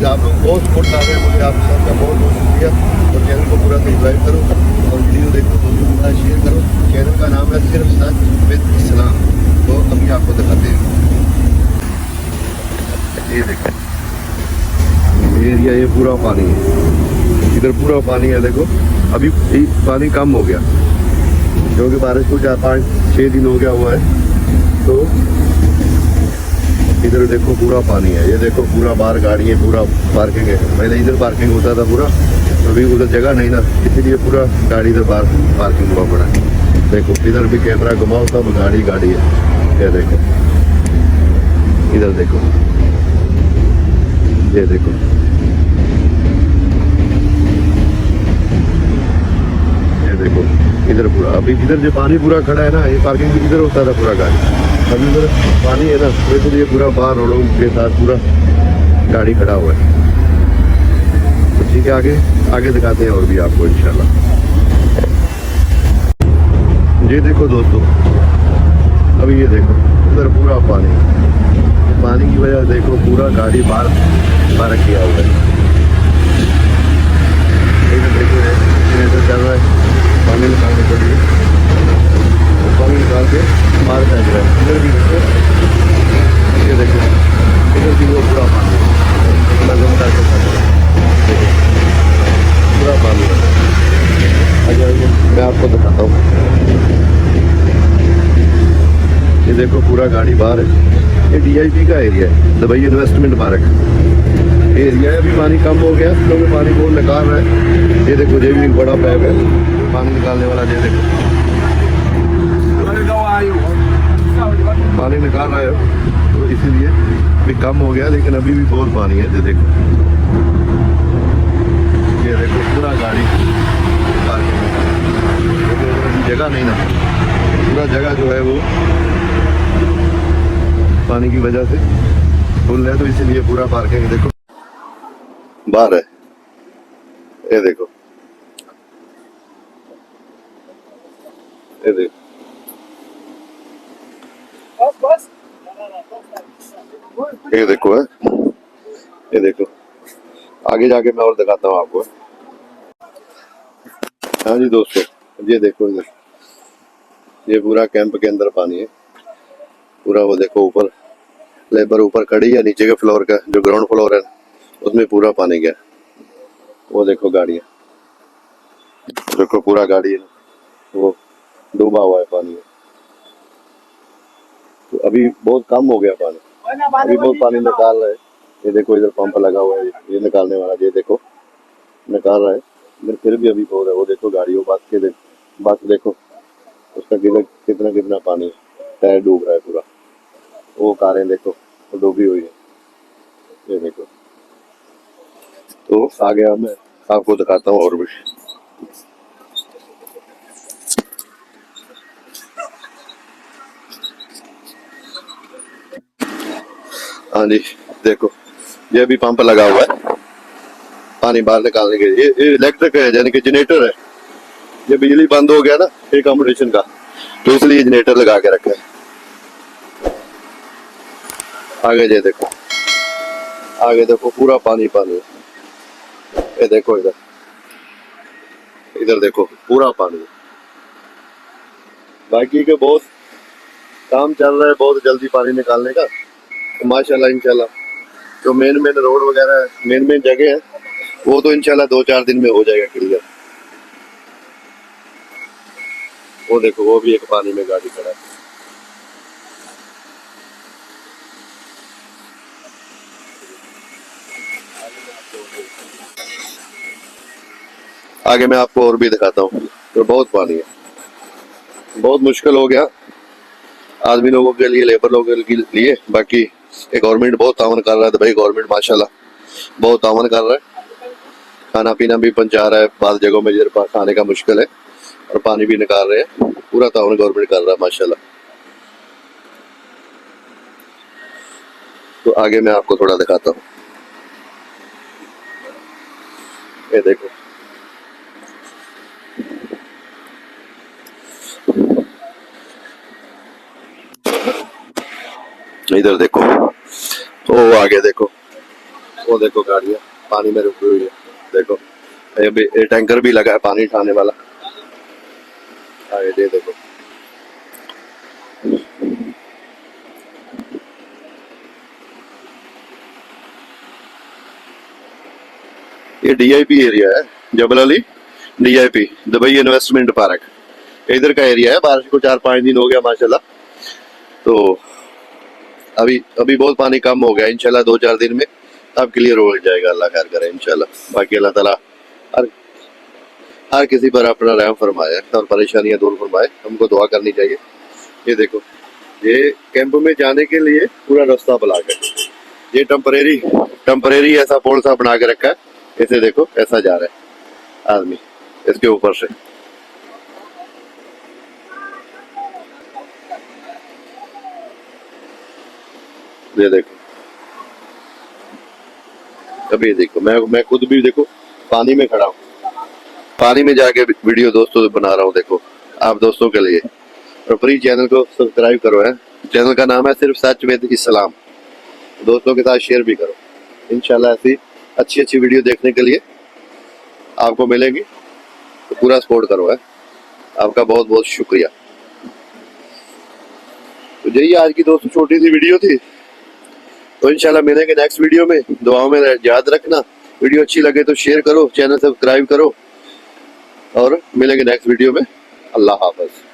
आप लोग बहुत सपोर्ट कर रहे हैं मुझे, आप सबका बहुत बहुत शुक्रिया। और चैनल को पूरा सब्सक्राइब करो और वीडियो देखो, दोस्तों के साथ शेयर करो। चैनल का नाम है सिर्फ सच विद इस्लाम। तो अभी आपको दिखाते हैं, ये देखो एरिया, ये पूरा पानी है, इधर पूरा पानी है। देखो अभी पानी कम हो गया क्योंकि बारिश को 4-5-6 दिन हो गया हुआ है। तो इधर देखो पूरा पानी है, ये देखो पूरा बाहर गाड़ी है, पूरा पार्किंग है। पहले इधर पार्किंग होता था पूरा, अभी उधर जगह नहीं ना, इसीलिए पूरा गाड़ी इधर बाहर पार्किंग हुआ पड़ा है। देखो इधर भी कैमरा घुमाओ, सब गाड़ी गाड़ी है। ये देखो, इधर देखो, ये देखो, ये देखो इधर पूरा। अभी इधर जो पानी पूरा खड़ा है ना, ये पार्किंग इधर होता था पूरा गाड़ी, अभी इधर पानी है ना, तो इसलिए पूरा बाहर रोडों के साथ पूरा गाड़ी खड़ा हुआ है। तो ठीक है, आगे आगे दिखाते हैं और भी आपको इंशाल्लाह। ये देखो दोस्तों, अभी ये देखो इधर पूरा पानी, पानी की वजह देखो पूरा गाड़ी बाहर पार्क किया हुआ है। इधर देखो जनरेटर चल रहा है पानी निकालने के लिए, पानी निकाल के बाहर फेंक रहा है। इधर भी देखो, ये देखो इधर भी वो पूरा पानी लगन करके देखो पूरा पानी है। आगे मैं आपको दिखाता हूँ, ये देखो पूरा गाड़ी बाहर है। ये DIP का एरिया है, दुबई इन्वेस्टमेंट पार्क एरिया है। अभी पानी कम हो गया क्योंकि पानी बहुत निकाल रहा है। ये देखो, ये भी एक बड़ा पैप है पानी निकालने वाला। ये देखो पानी निकाल रहा है, तो इसीलिए भी कम हो गया, लेकिन अभी भी बहुत पानी है। ये देखो, ये देखो पूरा गाड़ी पार्किंग में, जगह नहीं ना, पूरा जगह जो है वो पानी की वजह से फुल है, तो इसीलिए पूरा पार्किंग देखो बाहर है। ये देखो, ये देखो, ये देखो है, ये देखो। आगे जाके मैं और दिखाता हूँ आपको। हाँ जी दोस्तों, ये देखो इधर, ये पूरा कैंप के अंदर पानी है पूरा। वो देखो ऊपर लेबर ऊपर खड़ी है, नीचे के फ्लोर का जो ग्राउंड फ्लोर है उसमें पूरा पानी गया। वो देखो गाड़ियाँ, देखो पूरा गाड़ी है वो डूबा हुआ है पानी में। तो अभी बहुत कम हो गया पानी, अभी बहुत पानी निकाल रहा है। ये देखो इधर पंप लगा हुआ है, ये निकालने वाला, ये देखो निकाल रहा है, इधर फिर भी अभी बहुत है। वो देखो गाड़ियों बस देखो उसका कितना कितना पानी, टायर डूब रहा है पूरा। वो कारें देखो वो डूबी हुई है, ये देखो। तो आगे मैं आपको दिखाता हूँ और भी। हाँ जी देखो, ये भी पंप लगा हुआ है पानी बाहर निकालने के लिए। ये इलेक्ट्रिक है, यानी कि जनरेटर है। ये बिजली बंद हो गया ना ये कंपटीशन का, तो इसलिए जनरेटर लगा के रखा है। आगे ये देखो, आगे देखो पूरा पानी पानी। ये देखो इधर, इधर देखो पूरा पानी। बाकी के बहुत काम चल रहा है, बहुत जल्दी पानी निकालने का। तो माशाल्लाह इंशाल्लाह जो मेन रोड वगैरह मेन जगह है वो तो इंशाल्लाह 2-4 दिन में हो जाएगा क्लियर। वो देखो वो भी एक पानी में गाड़ी खड़ा है। आगे मैं आपको और भी दिखाता हूँ। तो बहुत पानी है, बहुत मुश्किल हो गया आदमी लोगों के लिए, लेबर लोगों के लिए। बाकी गवर्नमेंट बहुत तावन कर रहा है, तो भाई गवर्नमेंट माशाल्लाह बहुत तावन कर रहा है। खाना पीना भी पहुंचा रहा है, बाद जगहों में जिधर खाने का मुश्किल है, और पानी भी निकाल रहे हैं। पूरा तावन गवर्नमेंट कर रहा है माशाल्लाह। तो आगे मैं आपको थोड़ा दिखाता हूँ। ये देखो, इधर देखो, ओ आगे देखो वो देखो गाड़ियाँ पानी में रुकी हुई है। देखो ये टैंकर भी लगा है पानी उठाने वाला। हाँ ये देखो। ये डीआईपी एरिया है, Jebel Ali DIP, Dubai investment park. इधर का एरिया है। बारिश को 4-5 दिन हो गया माशाल्लाह। तो अभी अभी बहुत पानी कम हो गया, इंशाल्लाह 2-4 दिन में अब क्लियर हो जाएगा, अल्लाह खैर करे इंशाल्लाह। बाकी अल्लाह ताला हर हर किसी पर अपना रहम फरमाए और परेशानियां दूर फरमाए, हमको दुआ करनी चाहिए। ये देखो, ये कैंप में जाने के लिए पूरा रास्ता ब्लॉक है। ये टेम्परेरी ऐसा पुल सा बना के रखा है। इसे देखो ऐसा जा रहा है आदमी इसके ऊपर से। ये देखो, अभी देखो मैं खुद भी देखो पानी में खड़ा हूँ, पानी में जाके वीडियो दोस्तों से बना रहा हूँ। देखो आप दोस्तों के लिए, और प्लीज चैनल को सब्सक्राइब करो। है चैनल का नाम है सिर्फ सच विद इस्लाम। दोस्तों के साथ शेयर भी करो। इंशाल्लाह ऐसी अच्छी अच्छी वीडियो देखने के लिए आपको मिलेगी, तो पूरा सपोर्ट करो। है आपका बहुत बहुत शुक्रिया। तो यही आज की दोस्तों छोटी सी वीडियो थी। तो इंशाल्लाह मिलेंगे नेक्स्ट वीडियो में। दुआओं में याद रखना। वीडियो अच्छी लगे तो शेयर करो, चैनल सब्सक्राइब करो, और मिलेंगे नेक्स्ट वीडियो में। अल्लाह हाफ़िज़।